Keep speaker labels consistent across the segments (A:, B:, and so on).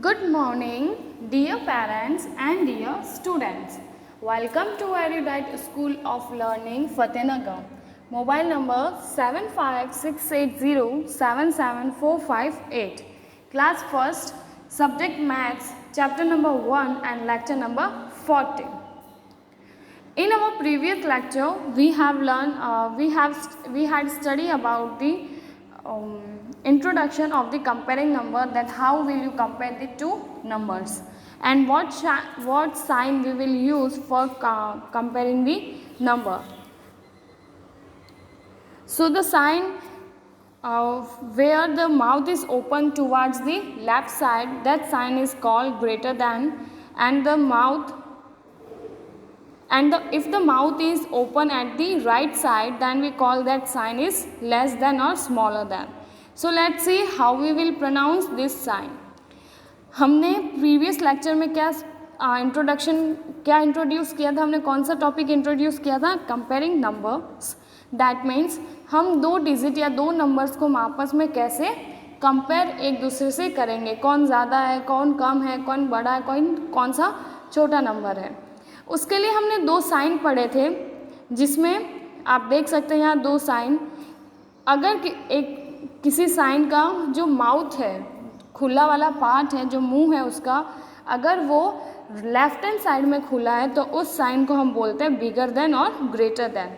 A: Good morning, dear parents and dear students. Welcome to Erudite School of Learning, Fatehnagar. Mobile number 75680774458. Class first, subject Maths, chapter number 1 and lecture number 40. In our previous lecture, we had studied about the introduction of the comparing number, that how will you compare the two numbers and what sign we will use for comparing the number. So the sign where the mouth is open towards the left side, that sign is called greater than, and if the mouth is open at the right side, then we call that sign is less than or smaller than. So let's see how we will pronounce this sign. हमने previous lecture में क्या introduce किया था, हमने कौन सा topic introduce किया था? Comparing numbers. दैट मीन्स हम दो डिजिट या दो नंबर्स को आपस में कैसे कंपेयर एक दूसरे से करेंगे, कौन ज़्यादा है, कौन कम है, कौन बड़ा है, कौन सा छोटा नंबर है. उसके लिए हमने दो साइन पढ़े थे, जिसमें आप देख सकते हैं यहाँ दो साइन. अगर किसी साइन का जो माउथ है, खुला वाला पार्ट है, जो मुंह है उसका, अगर वो लेफ्ट हैंड साइड में खुला है तो उस साइन को हम बोलते हैं बिगर देन और ग्रेटर देन.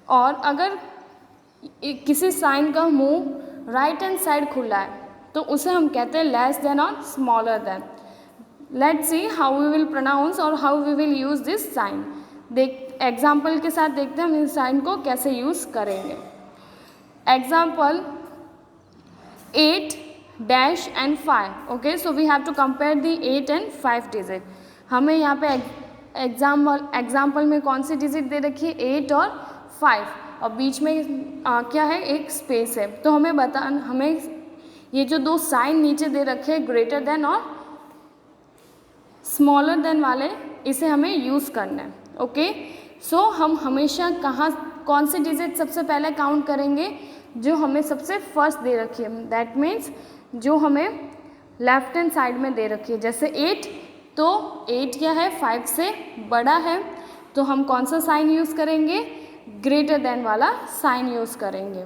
A: और अगर किसी साइन का मुंह राइट हैंड साइड खुला है तो उसे हम कहते हैं लेस देन और smaller than. Let's see how we will pronounce और how we will use this sign. Example के साथ देखते हैं हम इस साइन को कैसे यूज़ करेंगे. Example 8 dash and 5. Okay, so we have to compare the 8 एंड 5 डिजिट. हमें यहाँ पे एग्जाम्पल में कौन सी डिजिट दे रखी है? 8 और 5, और बीच में क्या है? एक स्पेस है. तो हमें ये जो दो साइन नीचे दे रखे हैं, ग्रेटर देन और स्मॉलर देन वाले, इसे हमें यूज़ करना है. ओके, सो हम हमेशा कौन सी डिजिट सबसे पहले काउंट करेंगे? जो हमें सबसे फर्स्ट दे रखी है, दैट मीन्स जो हमें लेफ्ट हैंड साइड में दे रखी है. जैसे 8, तो 8 क्या है? 5 से बड़ा है, तो हम कौन सा साइन यूज़ करेंगे? ग्रेटर देन वाला साइन यूज़ करेंगे.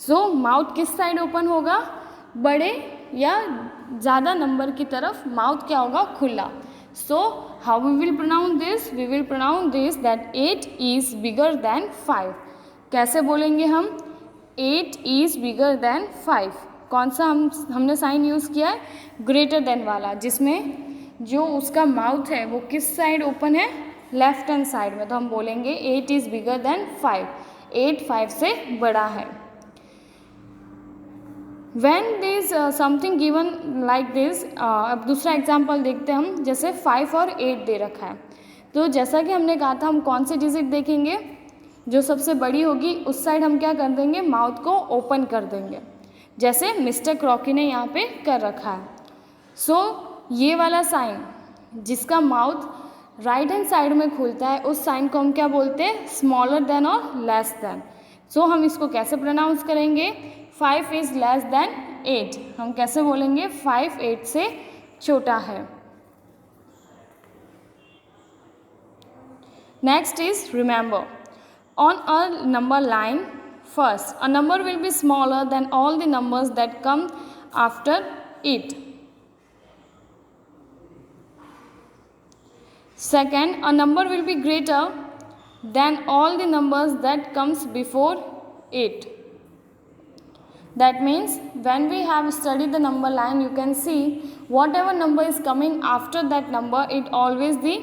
A: सो माउथ किस साइड ओपन होगा? बड़े या ज़्यादा नंबर की तरफ माउथ क्या होगा? खुला. So how we will pronounce this? We will pronounce this that 8 is bigger than 5. कैसे बोलेंगे हम? 8 इज़ बिगर देन 5. कौन सा हमने साइन यूज़ किया है? ग्रेटर देन वाला, जिसमें जो उसका माउथ है वो किस साइड ओपन है? लेफ्ट हैंड साइड में. तो हम बोलेंगे 8 इज़ बिगर देन 5. 8 5 से बड़ा है. When there is something given like this, अब दूसरा एग्जाम्पल देखते हैं हम. जैसे 5 और 8 दे रखा है, तो जैसा कि हमने कहा था, हम कौन सी डिजिट देखेंगे? जो सबसे बड़ी होगी उस साइड हम क्या कर देंगे? माउथ को ओपन कर देंगे, जैसे मिस्टर क्रॉकी ने यहाँ पे कर रखा है. सो ये वाला साइन जिसका माउथ राइट हैंड साइड में खुलता है, उस साइन को हम क्या बोलते हैं? स्मॉलर देन और लेस देन. सो हम इसको कैसे प्रोनाउंस करेंगे? 5 इज़ लेस देन 8. हम कैसे बोलेंगे? 5 8 से छोटा है. Next is remember. On a number line, first, a number will be smaller than all the numbers that come after it. Second, a number will be greater than all the numbers that comes before it. That means when we have studied the number line, you can see whatever number is coming after that number, it always the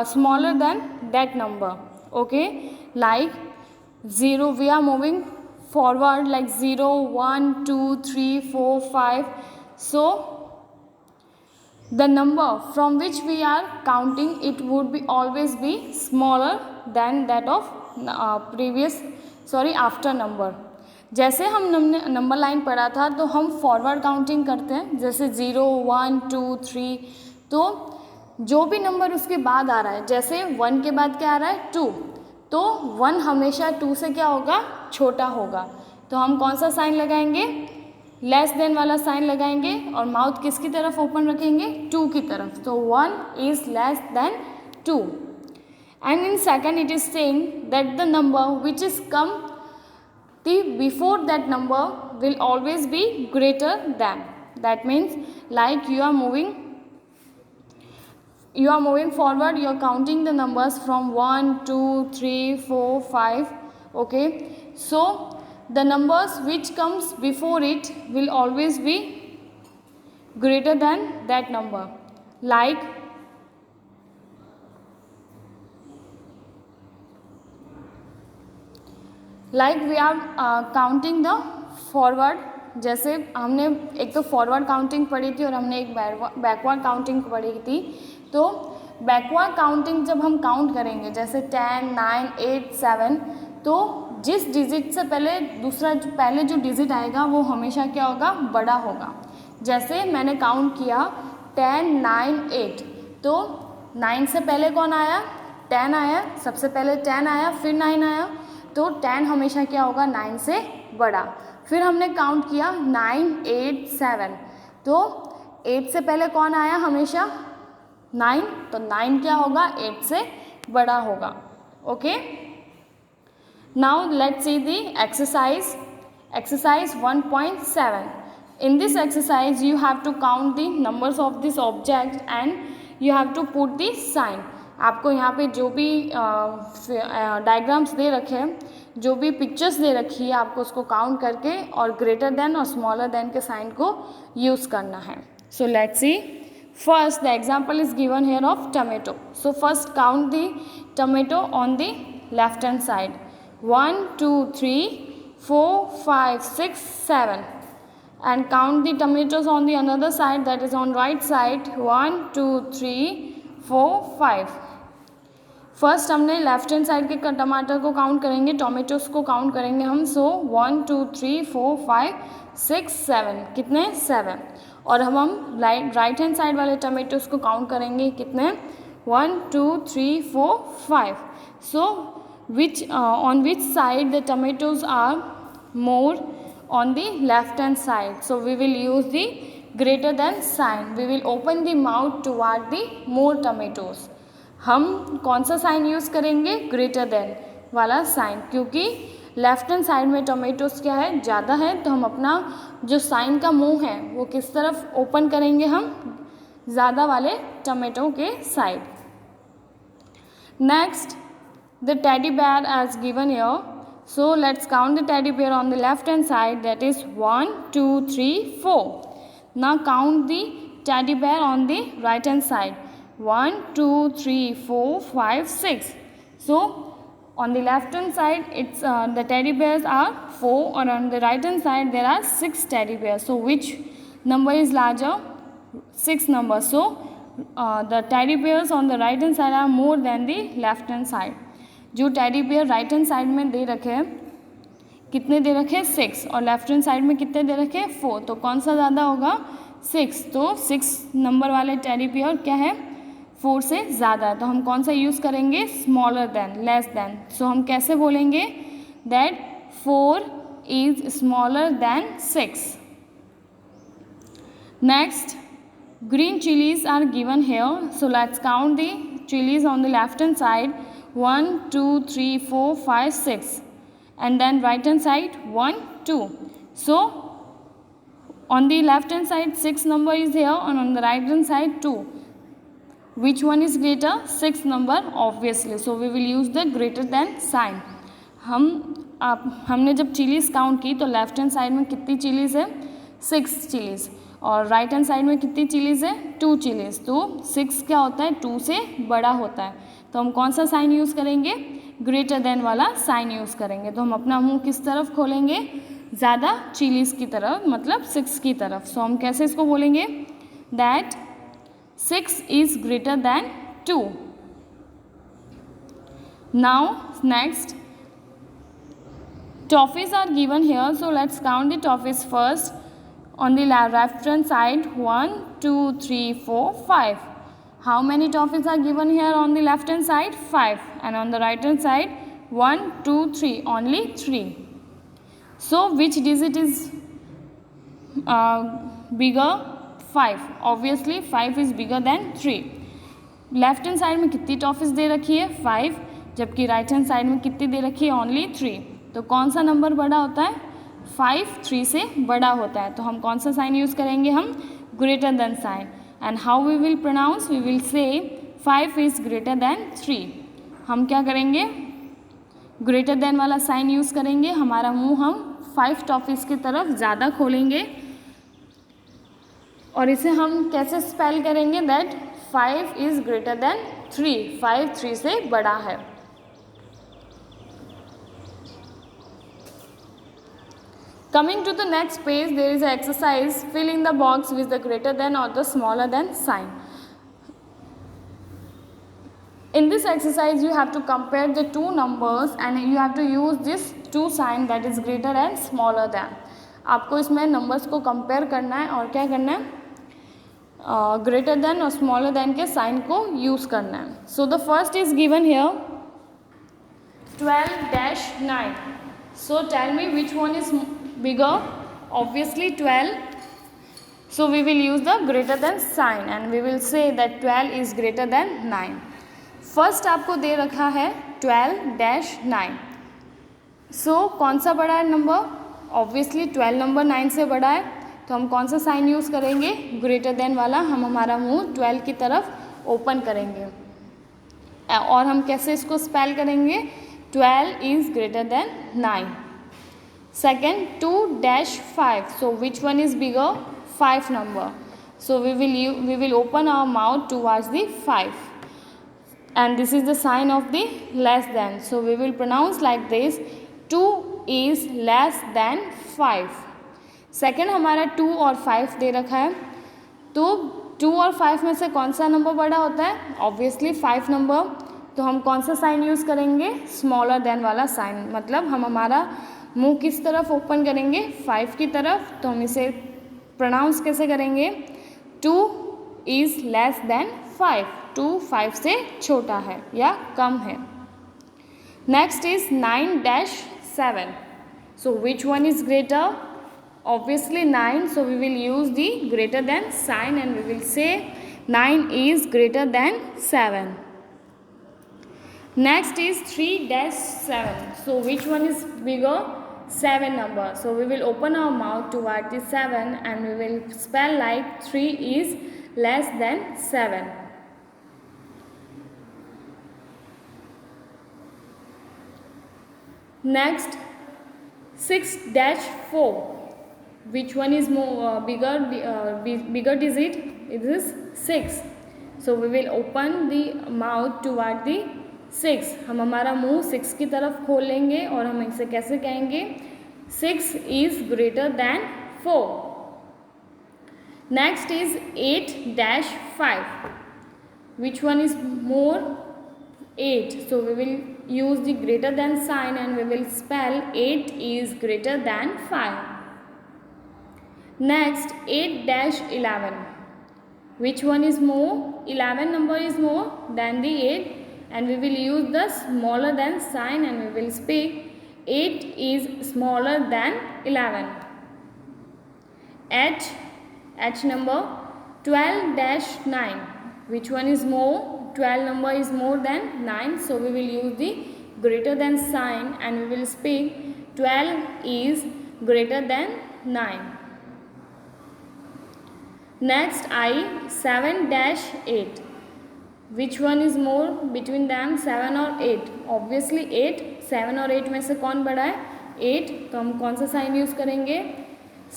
A: smaller than that number. Okay, like 0, we are moving forward like 0 1 2 3 4 5. So the number from which we are counting, it would be always be smaller than that of after number. जैसे हम number line पढ़ा था, तो हम forward counting करते हैं, जैसे 0 1 2 3. तो जो भी नंबर उसके बाद आ रहा है, जैसे 1 के बाद क्या आ रहा है? 2, तो 1 हमेशा 2 से क्या होगा? छोटा होगा. तो हम कौन सा साइन लगाएंगे, लेस देन वाला साइन लगाएंगे और माउथ किसकी तरफ ओपन रखेंगे, 2 की तरफ. तो 1 is less then 2. And in second it is saying that the number which is come before that number will always be greater than. That means like you are moving forward, you are counting the numbers from 1 2 3 4 5. Okay, so the numbers which comes before it will always be greater than that number. Like we are counting the forward. जैसे हमने एक तो forward counting पढ़ी थी और हमने एक backward counting पढ़ी थी. तो बैकवर्ड काउंटिंग जब हम काउंट करेंगे जैसे 10 9 8 7, तो जिस डिजिट से पहले जो डिजिट आएगा वो हमेशा क्या होगा, बड़ा होगा. जैसे मैंने काउंट किया 10 9 8, तो 9 से पहले कौन आया, 10 आया. सबसे पहले 10 आया, फिर 9 आया. तो 10 हमेशा क्या होगा, 9 से बड़ा. फिर हमने काउंट किया 9 8 7, तो 8 से पहले कौन आया, हमेशा 9. तो 9 क्या होगा, 8 से बड़ा होगा. Okay, now let's see the exercise 1.7. In this exercise you have to count the numbers of this object and you have to put the sign. आपको यहाँ पे जो भी डायग्राम्स दे रखे हैं, जो भी पिक्चर्स दे रखी है, आपको उसको काउंट करके और ग्रेटर देन और स्मॉलर देन के साइन को यूज़ करना है. सो let's C. First the example is given here of tomato. So first count the tomato on the left hand side. 1 2 3 4 5 6 7. And count the tomatoes on the another side, that is on right side. 1 2 3 4 5. First हमने left hand side के टमाटर को count करेंगे, tomatoes को count करेंगे हम. सो 1 2 3 4 5 6 7. कितने, 7. और हम राइट हैंड साइड वाले टमाटोज को काउंट करेंगे, कितने, 1 2 3 4 5. सो on which side the tomatoes are more, on the left hand side. So we will use the greater than sign. We will open the mouth toward the more tomatoes. हम कौन सा sign use करेंगे, greater than वाला sign, क्योंकि left hand side में tomatoes क्या है, ज़्यादा है. तो हम अपना जो साइन का मुंह है वो किस तरफ ओपन करेंगे, हम ज़्यादा वाले टोमेटो के side. Next the teddy bear as given here. So let's count the teddy bear on the left hand side, that is 1 2 3 4. Now count the teddy bear on the right hand side. 1 2 3 4 5 6. So on the left hand side it's the teddy bears are 4, and on the right hand side there are 6 teddy bears. So which number is larger, 6 number. So the teddy bears on the right hand side are more than the left hand side. जो teddy bear right hand side में दे रखे हैं, कितने दे रखे हैं, 6, और left hand side में कितने दे रखे हैं, 4. तो कौन सा ज़्यादा होगा, 6. तो 6 नंबर वाले टेडी बेयर क्या है, 4 से ज़्यादा है. तो हम कौन सा यूज़ करेंगे, स्मॉलर देन, लेस देन. सो हम कैसे बोलेंगे, that 4 is smaller than 6. Next green chilies are given here. So let's count the chilies on the left hand side. 1 2 3 4 5 6, and then right hand side 1 2. So on the left hand side 6 number is here, and on the right hand side 2. Which one is greater, 6 number obviously. So we will use the greater than sign. हमने जब chillies count की तो left hand side में कितनी chillies है, 6 chillies, और right hand side में कितनी चिलीज़ है, 2 चिलीज़. तो 6 क्या होता है, 2 से बड़ा होता है. तो हम कौन सा साइन यूज़ करेंगे, ग्रेटर देन वाला साइन यूज़ करेंगे. तो हम अपना मुंह किस तरफ खोलेंगे, ज़्यादा चिलीज़ की तरफ, मतलब 6 की तरफ. सो हम कैसे इसको बोलेंगे, that 6 is greater then 2. Now next toffees are given here. So let's count the toffees first. On the left hand side 1 2 3 4 5. How many toffees are given here on the left hand side, 5, and on the right hand side 1 2 3, only 3. So which digit is bigger? 5. Obviously 5 is bigger than 3. Left hand side में कितनी toffees दे रखी है? 5. जबकि right hand side में कितनी दे रखी है? Only 3. तो कौन सा नंबर बड़ा होता है? 5 3 से बड़ा होता है. तो हम कौन सा साइन यूज़ करेंगे? हम greater than sign. And how we will pronounce? We will say 5 is greater than 3. हम क्या करेंगे? ग्रेटर देन वाला साइन यूज़ करेंगे. हमारा मुंह हम 5 टॉफिस की तरफ ज़्यादा खोलेंगे. और इसे हम कैसे स्पेल करेंगे? That 5 is greater than 3. 5 3 से बड़ा है. Coming to the next page, there is an exercise. Fill in the box with the greater than or the smaller than sign. In this exercise, you have to compare the two numbers and you have to use this two sign, that is greater and smaller than. आपको इसमें numbers को compare करना है और क्या करना है? Greater than और smaller than के sign को use करना है. So the first is given here 12-9. So tell me which one is bigger? Obviously 12. So we will use the greater than sign and we will say that 12 is greater than 9. First आपको दे रखा है 12-9. So कौन सा बड़ा है number? Obviously 12 number 9 से बड़ा है. तो हम कौन सा साइन यूज़ करेंगे? ग्रेटर देन वाला. हम हमारा मुंह 12 की तरफ ओपन करेंगे. और हम कैसे इसको स्पेल करेंगे? 12 is greater than 9. Second 2-5. So which one is bigger? 5 number. So we will open our mouth towards the 5. And this is the sign of the less than. So we will pronounce like this. 2 is less than 5. Second हमारा 2 और 5 दे रखा है. तो 2 और 5 में से कौन सा नंबर बड़ा होता है? Obviously 5 number. तो हम कौन सा साइन यूज़ करेंगे? स्मॉलर देन वाला साइन. मतलब हम हमारा मुंह किस तरफ ओपन करेंगे? 5 की तरफ. तो हम इसे प्रोनाउंस कैसे करेंगे? 2 इज़ लेस देन 5. 2 5 से छोटा है या कम है. Next is 9-7. So which one is greater? Obviously 9, so we will use the greater than sign and we will say 9 is greater than 7. Next is 3-7. So which one is bigger? 7 number. So we will open our mouth toward the 7 and we will spell like 3 is less than 7. Next 6-4. Which one is more bigger digit? It is 6. So we will open the mouth toward the 6. हम हमारा मुंह 6 की तरफ खोल लेंगे और हम इसे कैसे कहेंगे? 6 is greater than 4. Next is 8-5. Which one is more? 8. So we will use the greater than sign and we will spell 8 is greater than 5. Next 8-11. Which one is more? 11 number is more than the 8 and we will use the smaller than sign and we will speak 8 is smaller than 11. H number 12-9. Which one is more? 12 number is more than 9, so we will use the greater than sign and we will speak 12 is greater than 9. Next I 7-8. Which one is more between them, 7 और 8? Obviously 8. 7 और 8 में से कौन बड़ा है? 8. तो हम कौन सा साइन यूज़ करेंगे?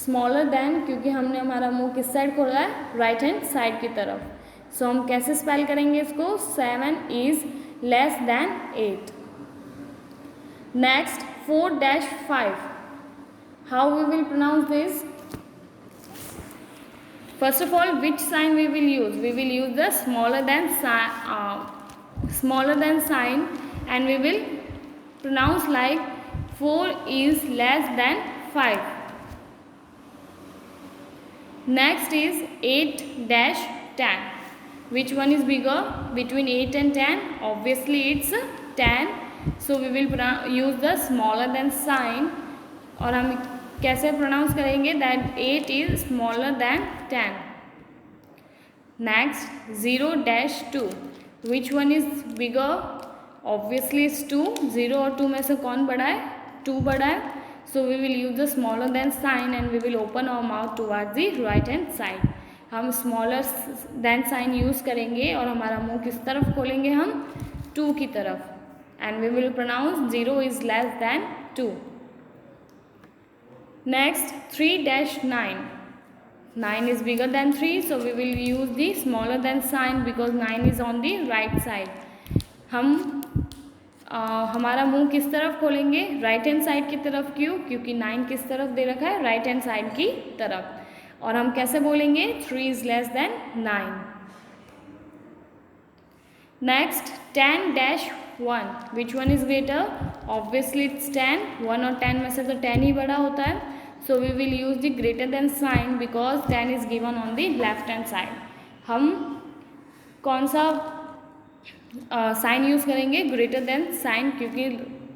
A: स्मॉलर देन, क्योंकि हमने हमारा मुंह किस साइड खोला है? राइट हैंड साइड की तरफ. सो हम कैसे स्पेल करेंगे इसको? 7 is less than 8. Next 4-5. How we will pronounce this? First of all, which sign we will use? We will use the smaller than sign and we will pronounce like 4 is less than 5. Next is 8-10. Which one is bigger between 8 and 10? Obviously it's 10. So we will use the smaller than sign और हम कैसे pronounce करेंगे that 8 is smaller than 10. Next 0-2, which one is bigger? Obviously is 2. 0 और 2 में से कौन बड़ा है? 2 बड़ा है. So we will use the smaller than sign and we will open our mouth towards the right hand side. हम स्मॉलर देन साइन यूज़ करेंगे और हमारा मुंह किस तरफ खोलेंगे? हम 2 की तरफ. And we will pronounce 0 is less than 2. Next 3-9. 9 is bigger than 3, so we will use the smaller than sign because 9 is on the right side. हम हमारा मुंह किस तरफ खोलेंगे? राइट हैंड साइड की तरफ. क्यों? क्योंकि 9 किस तरफ दे रखा है? राइट हैंड साइड की तरफ. और हम कैसे बोलेंगे? 3 is less than 9. Next 10-1, which one is greater? Obviously it's 10. 1 और 10 में से तो 10 ही बड़ा होता है. So we will use the greater than sign because 10 is given on the left hand side. हम कौन सा साइन यूज़ करेंगे? ग्रेटर देन साइन, क्योंकि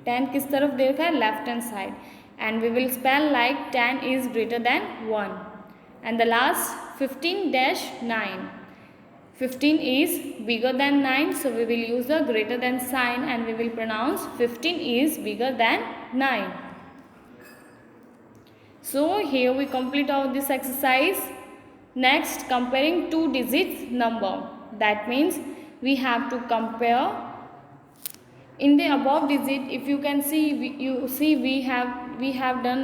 A: 10 किस तरफ दे रखा है? Left hand side. And we will spell like 10 is greater than 1. And the last 15-9. 15 is bigger than 9, so we will use the greater than sign and we will pronounce 15 is bigger than 9. So here we complete all this exercise. Next, comparing 2 digits number. That means we have to compare in the above digit. If you can see, we have done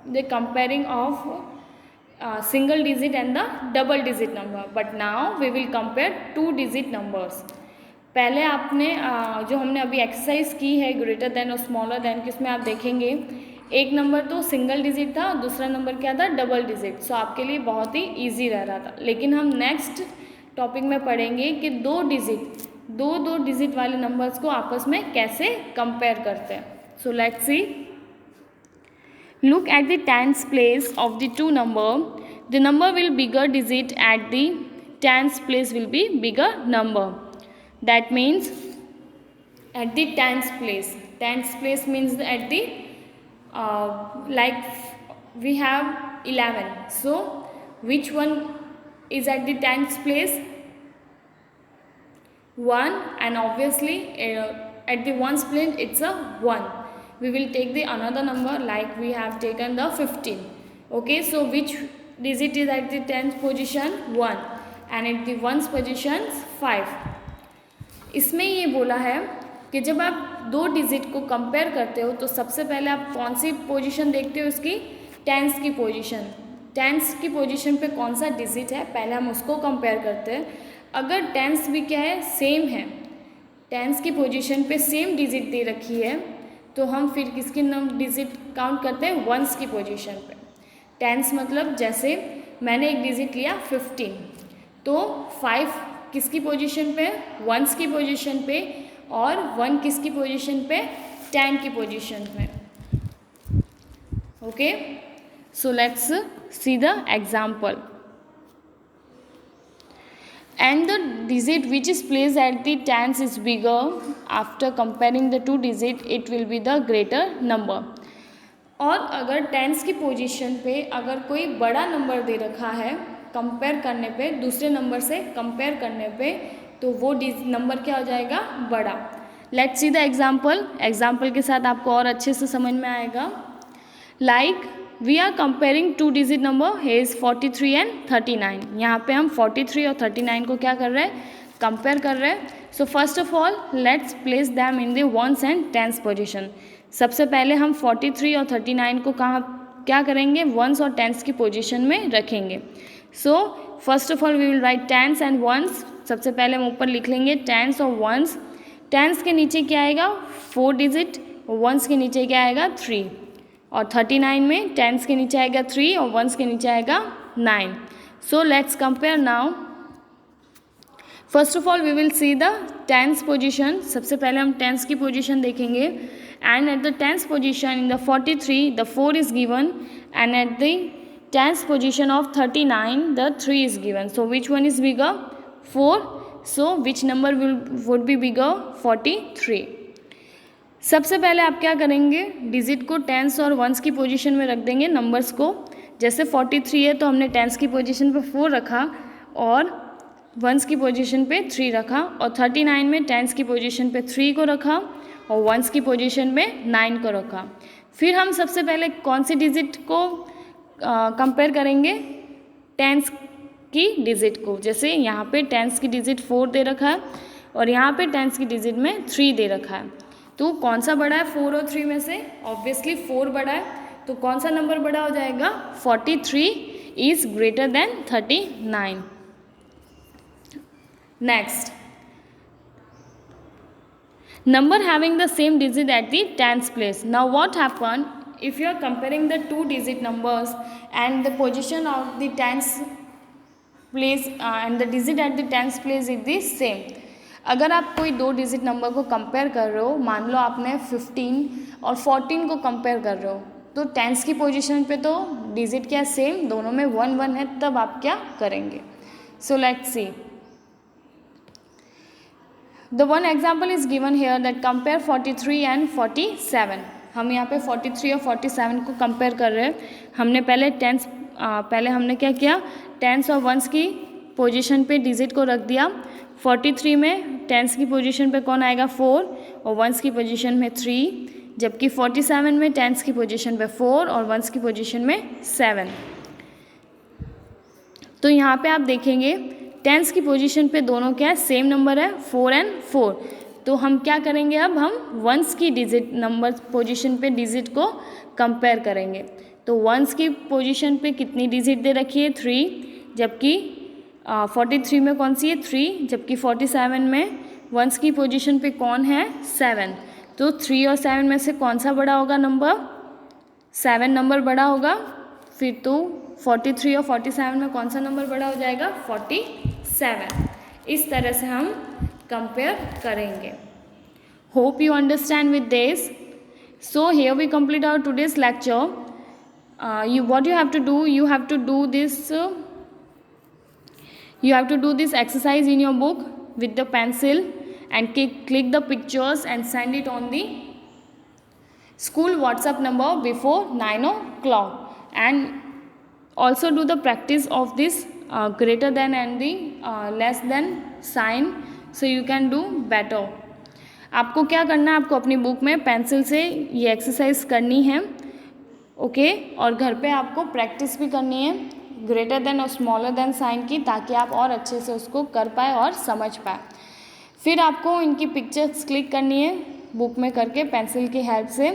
A: the comparing of single digit and the double digit number. But now we will compare 2 digit numbers. पहले आपने जो हमने अभी exercise की है greater than और smaller then, किसमें आप देखेंगे एक नंबर तो सिंगल डिजिट था, दूसरा नंबर क्या था? Double digit. सो आपके लिए बहुत ही ईजी रह रहा था. लेकिन हम नेक्स्ट टॉपिक में पढ़ेंगे कि दो डिजिट वाले नंबर्स को आपस में कैसे कंपेयर करते हैं. सो let's C. Look at the tens place of the 2 number. The number will bigger digit eight the tens place will be bigger number. That means eight the tens place. Tens place means at the like we have 11, so which one is at the tens place? 1, and obviously at the ones place it's a 1. We will take the another number like we have taken the 15. Okay, so which digit is at the tens position? 1, and at the ones position 5. इसमें ये बोला है कि जब आप 2 digit को compare करते हो तो सबसे पहले आप कौन सी पोजीशन देखते हो? इसकी टेंस की पोजीशन. टेंस की पोजीशन पे कौन सा डिजिट है, पहले हम उसको कंपेयर करते हैं. अगर टेंस भी क्या है? सेम है. टेंस की पोजीशन पे सेम डिजिट दे रखी है तो हम फिर किसकी डिजिट काउंट करते हैं? वंस की पोजीशन पे. टेंस मतलब जैसे मैंने एक डिजिट लिया 15, तो 5 किसकी पोजीशन पे? वंस की पोजीशन पे. और 1 किसकी पोजीशन पे? 10 की पोजीशन पे. Okay, so let's see the example. And the digit which is place at the tens is bigger. After comparing the 2 digit it will be the greater number. और अगर tense की position पे अगर कोई बड़ा नंबर दे रखा है कंपेयर करने पे, दूसरे नंबर से कंपेयर करने पे, तो वो नंबर क्या हो जाएगा? बड़ा. Let's see the example. Example के साथ आपको और अच्छे से समझ में आएगा. Like we are comparing 2 digit number as 43 and 39. यहाँ पे हम 43 और 39 को क्या कर रहे हैं? कंपेयर कर रहे हैं. So first of all let's place them in the ones and tens position. सबसे पहले हम 43 और 39 को क्या करेंगे? वंस और टेंस की पोजिशन में रखेंगे. So first of all we will write tens and ones. सबसे पहले हम ऊपर लिख लेंगे टेंस और वंस. टेंस के नीचे क्या आएगा? 4 डिजिट. वंस के नीचे क्या आएगा? 3. और 39 में टेंस के नीचे आएगा 3 और वंस के नीचे आएगा 9. So let's compare now. First of all we will see the tens position. सबसे पहले हम टेंस की पोजीशन देखेंगे. And at the tens position in the 43 the 4 is given and at the tens position of 39 the 3 is given. So which one is bigger? 4. So which number would be bigger? 43. सबसे पहले आप क्या करेंगे, digit को tense और once की position में रख देंगे नंबर्स को। जैसे 43 है तो हमने टेंस की पोजीशन पे 4 रखा और वंस की पोजीशन पे 3 रखा, और 39 में टेंस की पोजीशन पे 3 को रखा और वंस की पोजीशन पे 9 को रखा। फिर हम सबसे पहले कौन सी डिजिट को कंपेयर करेंगे, टेंस की डिजिट को। जैसे यहाँ पे टेंस की डिजिट 4 दे रखा है और यहाँ पे टेंस की डिजिट में 3 दे रखा है, तो कौन सा बड़ा है 4 और 3 में से? ऑब्वियसली 4 बड़ा है, तो कौन सा नंबर बड़ा हो जाएगा? 43 is greater then 39। Next, number having the same digit at the tens place. Now what happen if you are comparing the two digit numbers and the position of the tens place and the digit at the tens place is the same. अगर आप कोई दो digit number को compare कर रहे हो, मान लो आपने 15 और 14 को कंपेयर कर रहे हो, तो टेंस की पोजीशन पे तो डिजिट क्या सेम, दोनों में 1 1 है, तब आप क्या करेंगे? सो let's C. The one example is given here that compare 43 and 47. हम यहाँ पे 43 और 47 को कंपेयर कर रहे हैं. हमने पहले हमने क्या किया, टेंस और वंस की पोजीशन पे डिजिट को रख दिया. 43 में टेंस की पोजीशन पे कौन आएगा? 4 और वंस की पोजीशन में 3, जबकि 47 में टेंस की पोजीशन पे 4 और वंस की पोजीशन में 7. तो यहाँ पे आप देखेंगे टेंस की पोजीशन पे दोनों क्या है, सेम नंबर है, 4 और 4. तो हम क्या करेंगे, अब हम वंस की डिजिट नंबर पोजीशन पे डिजिट को कंपेयर करेंगे. तो वंस की पोजीशन पे कितनी डिजिट दे रखी है? 3, जबकि 43 में कौन सी है? 3, जबकि 47 में वंस की पोजीशन पे कौन है? 7. तो 3 और 7 में से कौन सा बड़ा होगा नंबर? 7 नंबर बड़ा होगा. फिर तो 43 और 47 में कौन सा नंबर बड़ा हो जाएगा? 47. इस तरह से हम कंपेयर करेंगे. Hope you understand with this. So here we complete our today's lecture. What you have to do, you have to do this exercise in your book with the pencil and click the pictures and send it on the school WhatsApp number before 9 o'clock. And also do the practice of this greater than and the less than sign, so you can do better. आपको क्या करना है, आपको अपनी book में pencil से ये exercise करनी है, ओके. और घर पे आपको प्रैक्टिस भी करनी है ग्रेटर देन और स्मॉलर देन साइन की, ताकि आप और अच्छे से उसको कर पाए और समझ पाए. फिर आपको इनकी पिक्चर्स क्लिक करनी है बुक में करके पेंसिल की हेल्प से,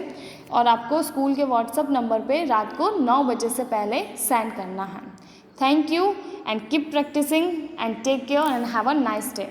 A: और आपको स्कूल के व्हाट्सएप नंबर पे रात को 9 बजे से पहले सेंड करना है. Thank you and keep practising and take care and have a nice day.